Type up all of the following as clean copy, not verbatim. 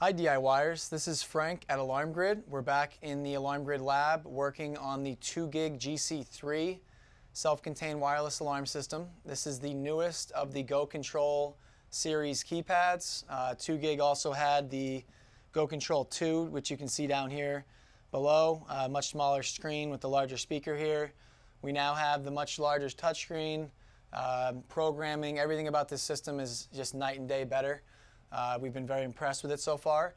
Hi DIYers, this is Frank at Alarm Grid. We're back in the Alarm Grid lab working on the 2 gig GC3 self-contained wireless alarm system. This is the newest of the Go Control series keypads. 2 gig also had the Go Control 2, which you can see down here below. Much smaller screen with the larger speaker here. We now have the much larger touchscreen. Programming, everything about this system is just night and day better. We've been very impressed with it so far.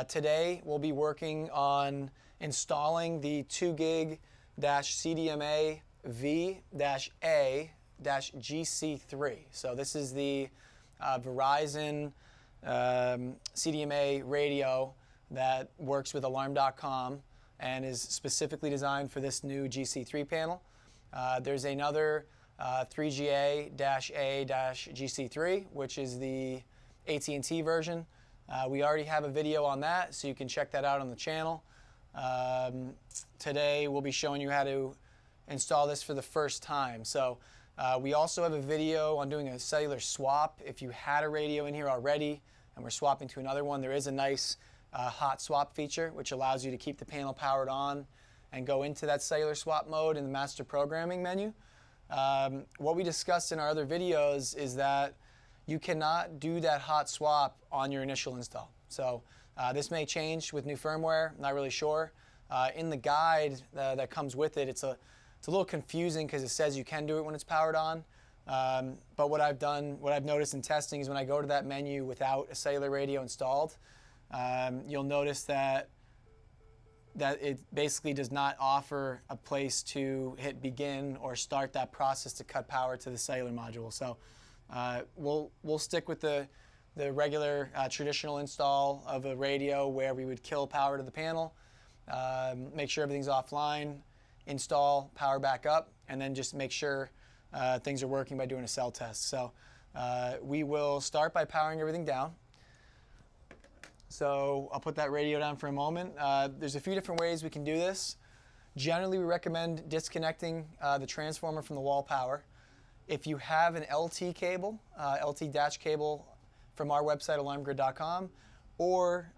Today we'll be working on installing the 2 gig CMDAV-A-GC3. So this is the Verizon CDMA radio that works with Alarm.com and is specifically designed for this new GC3 panel. There's another 3GA-A-GC3, which is the AT&T version. We already have a video on that, so you can check that out on the channel. Today we'll be showing you how to install this for the first time. So we also have a video on doing a cellular swap. If you had a radio in here already and we're swapping to another one, there is a nice hot swap feature which allows you to keep the panel powered on and go into that cellular swap mode in the master programming menu. What we discussed in our other videos is that you cannot do that hot swap on your initial install. So this may change with new firmware, not really sure. In the guide that comes with it, it's a little confusing because it says you can do it when it's powered on. But what I've noticed in testing is when I go to that menu without a cellular radio installed, you'll notice that it basically does not offer a place to hit begin or start that process to cut power to the cellular module. So we'll stick with the regular traditional install of a radio where we would kill power to the panel, make sure everything's offline, install, power back up, and then just make sure things are working by doing a cell test. So we will start by powering everything down. So I'll put that radio down for a moment. There's a few different ways we can do this. Generally, we recommend disconnecting the transformer from the wall power. If you have an LT cable, LT dash cable from our website, alarmgrid.com, or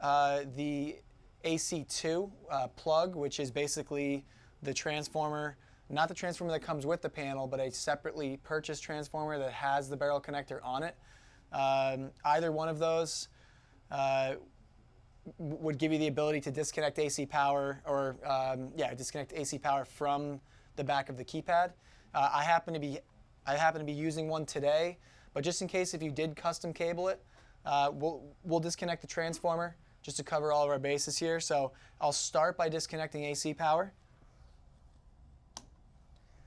the AC2 plug, which is basically the transformer, not the transformer that comes with the panel, but a separately purchased transformer that has the barrel connector on it. Either one of those would give you the ability to disconnect AC power, or disconnect AC power from the back of the keypad. I happen to be using one today, but just in case if you did custom cable it, we'll disconnect the transformer just to cover all of our bases here. So I'll start by disconnecting AC power.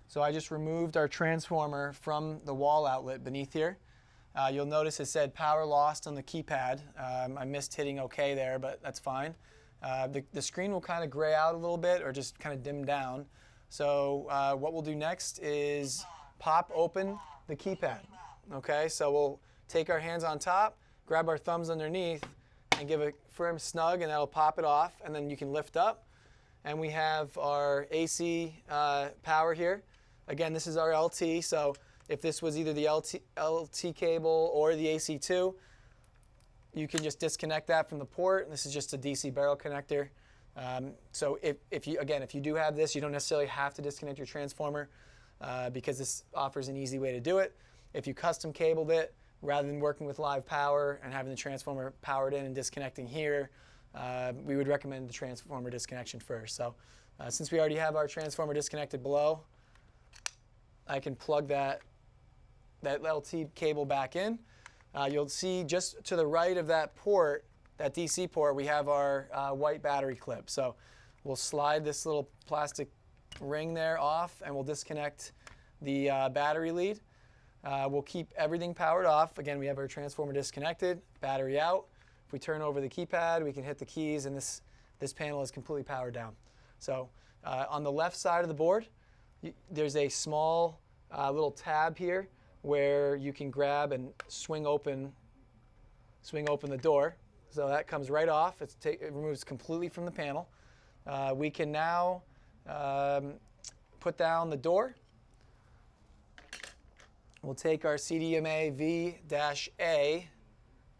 So I just removed our transformer from the wall outlet beneath here. You'll notice it said power lost on the keypad. I missed hitting OK there, but that's fine. The screen will kind of gray out a little bit or just kind of dim down. So what we'll do next is pop open the keypad. Okay, so we'll take our hands on top, grab our thumbs underneath, and give a firm snug, and that'll pop it off, and then you can lift up. And we have our AC power here. Again, this is our LT, so if this was either the LT cable or the AC2, you can just disconnect that from the port. This is just a DC barrel connector. So if you do have this, you don't necessarily have to disconnect your transformer because this offers an easy way to do it. If you custom cabled it, rather than working with live power and having the transformer powered in and disconnecting here, we would recommend the transformer disconnection first. So since we already have our transformer disconnected below, I can plug that LT cable back in. You'll see just to the right of that port, that DC port, we have our white battery clip. So we'll slide this little plastic ring there off, and we'll disconnect the battery lead. We'll keep everything powered off. Again, we have our transformer disconnected, battery out. If we turn over the keypad, we can hit the keys, and this panel is completely powered down. So on the left side of the board, there's a small little tab here where you can grab and swing open the door. So that comes right off. It removes completely from the panel. We can now put down the door. We'll take our CDMA-V-A,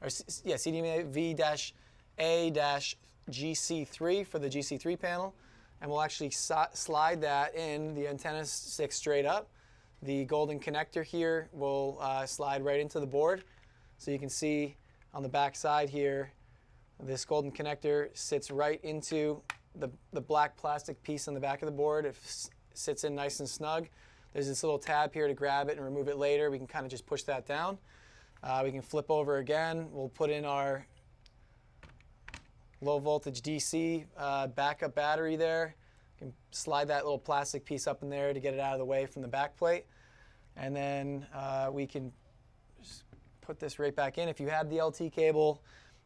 CDMA-V-A CMDAV-A-GC3 for the GC3 panel. And we'll actually slide that in. The antenna sticks straight up. The golden connector here will slide right into the board. So you can see on the back side here, this golden connector sits right into the black plastic piece on the back of the board. It sits in nice and snug. There's this little tab here to grab it and remove it later. We can kind of just push that down. We can flip over again. We'll put in our low voltage DC backup battery there. You can slide that little plastic piece up in there to get it out of the way from the back plate. And then we can just put this right back in. If you had the LT cable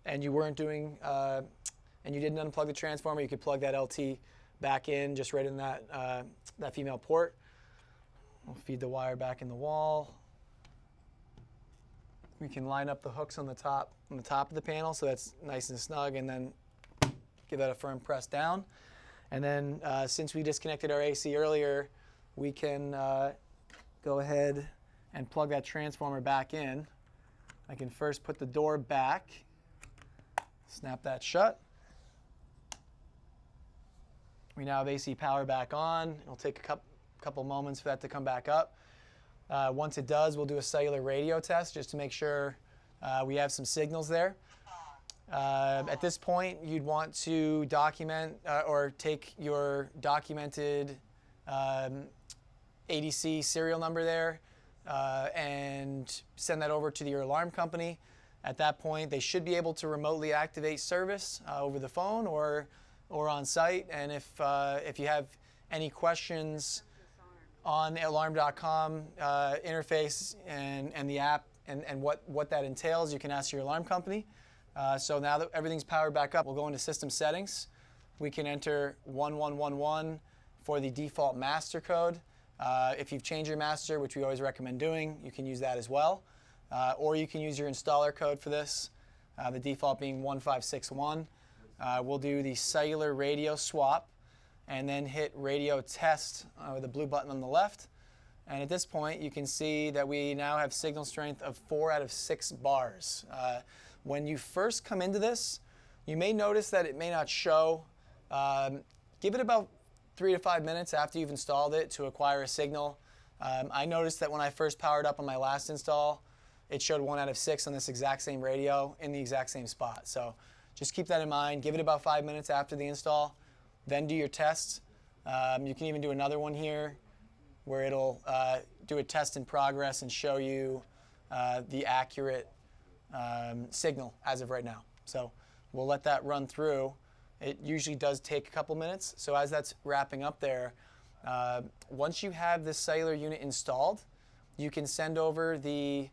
and you weren't doing, and you didn't unplug the transformer, you could plug that LT back in just right in that, that female port. We'll feed the wire back in the wall. We can line up the hooks on the top of the panel so that's nice and snug, and then give that a firm press down. And then since we disconnected our AC earlier, we can go ahead and plug that transformer back in. I can first put the door back, snap that shut. We now have AC power back on. It'll take a couple moments for that to come back up. Once it does, we'll do a cellular radio test just to make sure we have some signals there. At this point, you'd want to document or take your documented ADC serial number there and send that over to your alarm company. At that point, they should be able to remotely activate service over the phone or on site. And if you have any questions on the alarm.com interface and the app and what that entails, you can ask your alarm company. So now that everything's powered back up, we'll go into system settings. We can enter 1111 for the default master code. If you've changed your master, which we always recommend doing, you can use that as well. Or you can use your installer code for this, the default being 1561. We'll do the cellular radio swap and then hit radio test with the blue button on the left. And at this point, you can see that we now have signal strength of 4 out of 6 bars. When you first come into this, you may notice that it may not show. Give it about 3 to 5 minutes after you've installed it to acquire a signal. I noticed that when I first powered up on my last install, it showed 1 out of 6 on this exact same radio in the exact same spot. So just keep that in mind. Give it about 5 minutes after the install. Then do your tests. You can even do another one here where it'll do a test in progress and show you the accurate signal as of right now. So we'll let that run through. It usually does take a couple minutes. So as that's wrapping up there, once you have this cellular unit installed, you can send over the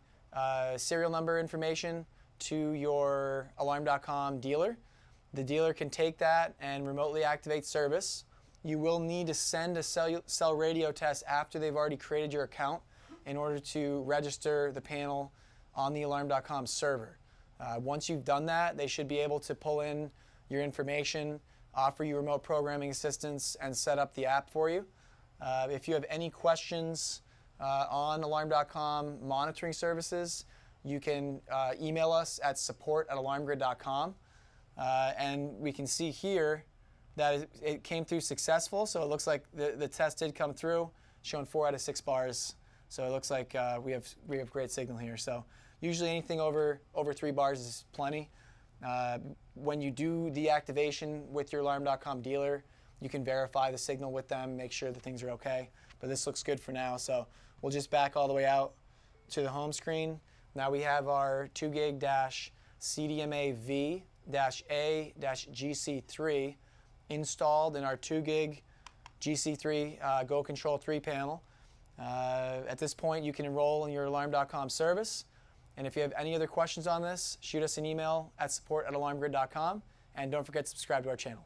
serial number information to your alarm.com dealer. The dealer can take that and remotely activate service. You will need to send a cell radio test after they've already created your account in order to register the panel on the alarm.com server. Once you've done that, they should be able to pull in your information, offer you remote programming assistance, and set up the app for you. If you have any questions on alarm.com monitoring services, you can email us at support@alarmgrid.com. And we can see here that it came through successful. So it looks like the test did come through, showing 4 out of 6 bars. So it looks like we have great signal here. So usually anything over 3 bars is plenty. When you do the activation with your alarm.com dealer, you can verify the signal with them, make sure that things are okay. But this looks good for now. So we'll just back all the way out to the home screen. Now we have our 2 gig CMDAV-A-GC3 installed in our 2 gig GC3 Go Control 3 panel. At this point, you can enroll in your alarm.com service. And if you have any other questions on this, shoot us an email at support@alarmgrid.com. And don't forget to subscribe to our channel.